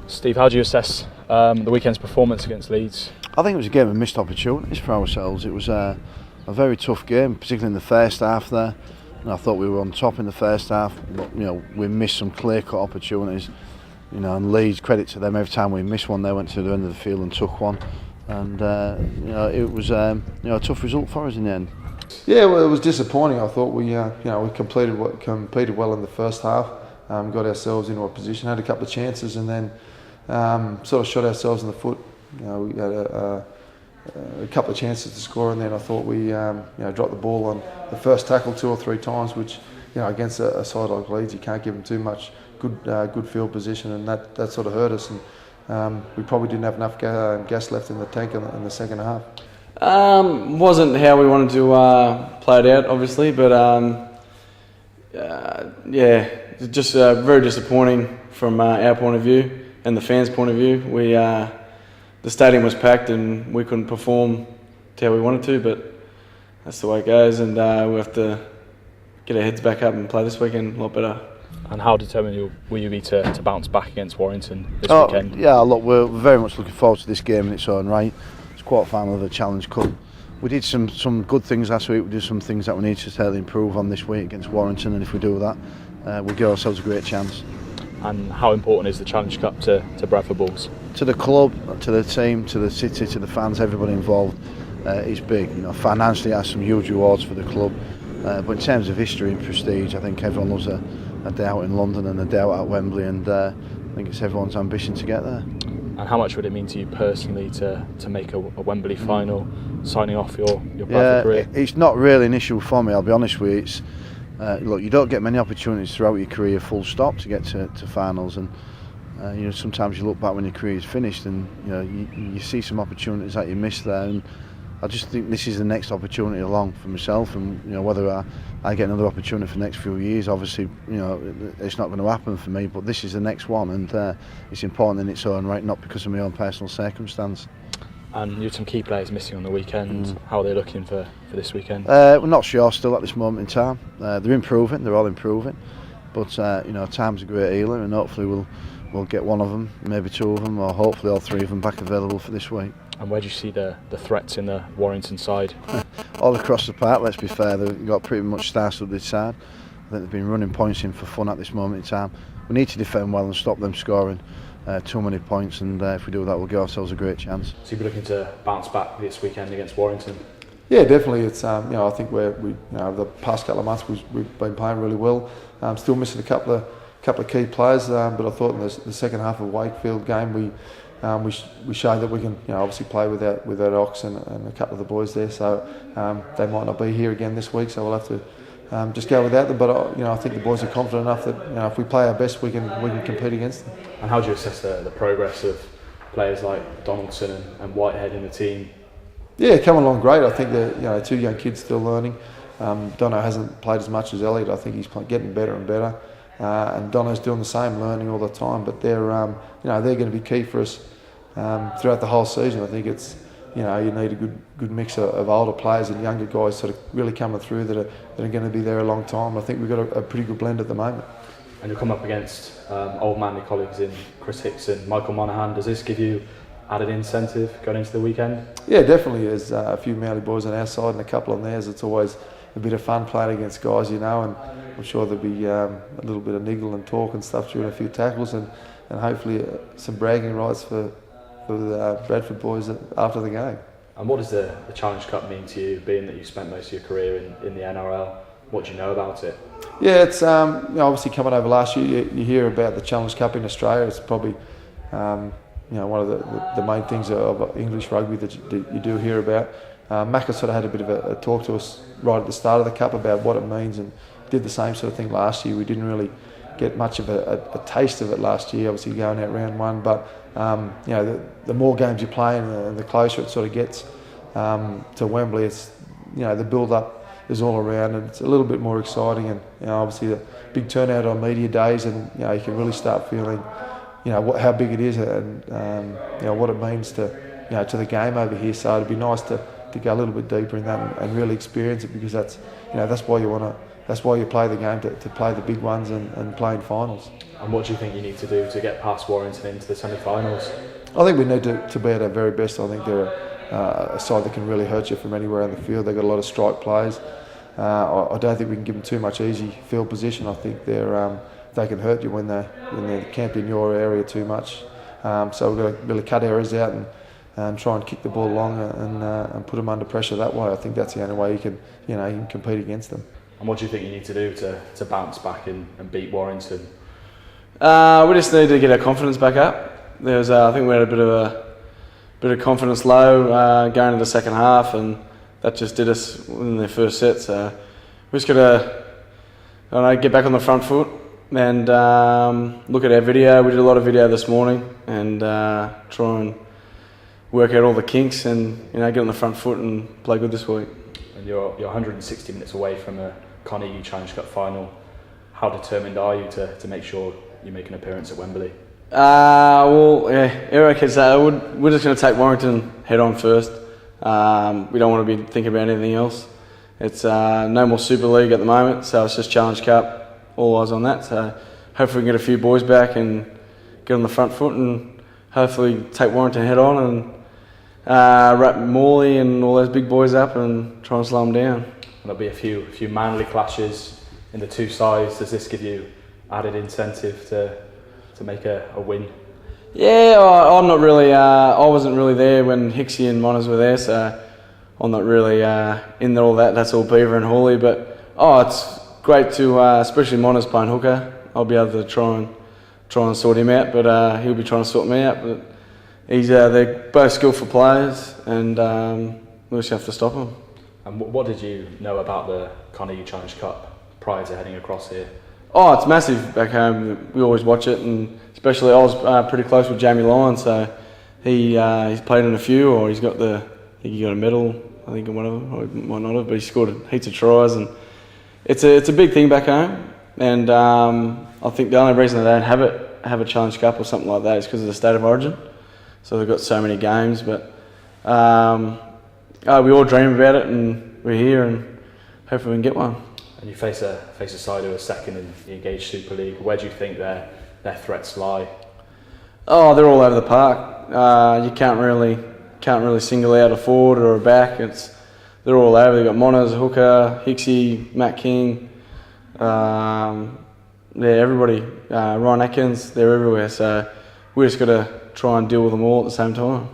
Steve, how do you assess the weekend's performance against Leeds? I think it was a game of missed opportunities for ourselves. It was a very tough game, particularly in the first half there. And I thought we were on top in the first half, but we missed some clear-cut opportunities. And Leeds, credit to them, every time we missed one, they went to the end of the field and took one. And it was a tough result for us in the end. Yeah, well, it was disappointing. I thought we competed well in the first half, got ourselves into a position, had a couple of chances, and then sort of shot ourselves in the foot. We had a couple of chances to score, and then I thought we dropped the ball on the first tackle 2 or 3 times, which against a side like Leeds, you can't give them too much good field position, and that sort of hurt us. And we probably didn't have enough gas left in the tank in the second half. Wasn't how we wanted to play it out, obviously, but just very disappointing from our point of view and the fans' point of view. The stadium was packed and we couldn't perform to how we wanted to, but that's the way it goes, and we have to get our heads back up and play this weekend a lot better. And how determined will you be to bounce back against Warrington this weekend? Yeah, look, we're very much looking forward to this game in its own right. It's quarter-final of the Challenge Cup. We did some good things last week. We did some things that we need to totally improve on this week against Warrington, and if we do that, we'll give ourselves a great chance. And how important is the Challenge Cup to Bradford Bulls? To the club, to the team, to the city, to the fans, everybody involved, it's big. Financially, it has some huge rewards for the club, but in terms of history and prestige, I think everyone loves a day out in London and a day out at Wembley, and I think it's everyone's ambition to get there. And how much would it mean to you personally to make a Wembley final, signing off your Bradford career? It's not really an issue for me, I'll be honest with you. It's, look, you don't get many opportunities throughout your career full stop to get to finals, and sometimes you look back when your career is finished and you see some opportunities that you missed there, and I just think this is the next opportunity along for myself, and whether I get another opportunity for the next few years, obviously it's not going to happen for me, but this is the next one, and it's important in its own right, not because of my own personal circumstance. And you had some key players missing on the weekend. How are they looking for this weekend? We're not sure still at this moment in time. They're improving, they're all improving, but time's a great healer, and hopefully we'll get one of them, maybe 2 of them, or hopefully all 3 of them back available for this week. And where do you see the threats in the Warrington side? All across the park, let's be fair. They've got pretty much star-studded side. I think they've been running points in for fun at this moment in time. We need to defend well and stop them scoring too many points, and if we do that, we'll give ourselves a great chance. So you'll be looking to bounce back this weekend against Warrington? Yeah, definitely. It's I think we the past couple of months we've been playing really well. Still missing a couple of key players, but I thought in the second half of Wakefield game we showed that we can obviously play without Ox and a couple of the boys there. So they might not be here again this week, so we'll have to just go without them. But I think the boys are confident enough that if we play our best, we can compete against them. And how do you assess the progress of players like Donaldson and Whitehead in the team? Yeah, coming along great. I think that 2 young kids still learning. Dono hasn't played as much as Elliot. I think he's getting better and better. And Dono's doing the same, learning all the time. But they're they're going to be key for us throughout the whole season. I think it's you need a good mix of older players and younger guys sort of really coming through that are going to be there a long time. I think we've got a pretty good blend at the moment. And you'll come up against old manly colleagues in Chris Hicks and Michael Monaghan. Does this give you added incentive going into the weekend? Yeah, definitely. There's a few Manly boys on our side and a couple on theirs. It's always a bit of fun playing against guys, and I'm sure there'll be a little bit of niggle and talk and stuff during a few tackles, and hopefully some bragging rights for the Bradford boys after the game. And what does the Challenge Cup mean to you, being that you spent most of your career in the NRL? What do you know about it? Yeah, it's obviously coming over last year. You hear about the Challenge Cup in Australia. It's probably one of the main things of English rugby that you do hear about. Macca sort of had a bit of a talk to us right at the start of the Cup about what it means, and did the same sort of thing last year. We didn't really get much of a taste of it last year, obviously going out round 1, but the more games you play and the closer it sort of gets to Wembley, it's the build-up is all around, and it's a little bit more exciting, and obviously the big turnout on media days, and you can really start feeling how big it is, and what it means to the game over here. So it'd be nice to go a little bit deeper in that and really experience it, because that's why you want that's why you play the game, to play the big ones and play in finals. And what do you think you need to do to get past Warrington into the semi-finals? I think we need to be at our very best. I think they're a side that can really hurt you from anywhere on the field. They've got a lot of strike plays. I don't think we can give them too much easy field position. I think they can hurt you when they're camped in your area too much. So we've got to really cut areas out and try and kick the ball along and put them under pressure that way. I think that's the only way you can compete against them. And what do you think you need to do to bounce back and beat Warrington? We just need to get our confidence back up. I think we had a bit of confidence low going into the second half, and that just did us in the first set. So we just got to get back on the front foot and look at our video. We did a lot of video this morning and try and work out all the kinks and get on the front foot and play good this week. And you're 160 minutes away from a Carnegie Challenge Cup final. How determined are you to make sure you make an appearance at Wembley? We're just going to take Warrington head on first. We don't want to be thinking about anything else. It's no more Super League at the moment, so it's just Challenge Cup, all eyes on that. So hopefully we can get a few boys back and get on the front foot and hopefully take Warrington head on and wrap Morley and all those big boys up and try and slow them down. There'll be a few manly clashes in the two sides. Does this give you added incentive to make a win? Yeah, I'm not really. I wasn't really there when Hicksy and Monners were there, so I'm not really in all that. That's all Beaver and Hawley. But it's great to, especially Monners playing hooker. I'll be able to try and sort him out, but he'll be trying to sort me out. But they're both skillful players, and we just have to stop them. And what did you know about the Carnegie Challenge Cup prior to heading across here? It's massive back home. We always watch it, and especially I was pretty close with Jamie Lyon, so he's played in a few, or I think he got a medal, I think in one of them, or he might not have, but he scored heaps of tries, and it's a big thing back home. And I think the only reason they don't have a Challenge Cup or something like that is because of the state of origin. So they've got so many games, but we all dream about it, and we're here, and hopefully we can get one. And you face a side who are second in the Engaged Super League. Where do you think their threats lie? They're all over the park. You can't really single out a forward or a back. They're all over. They've got Monners, Hooker, Hicksy, Matt King. Everybody. Ryan Atkins. They're everywhere. So we just got to try and deal with them all at the same time.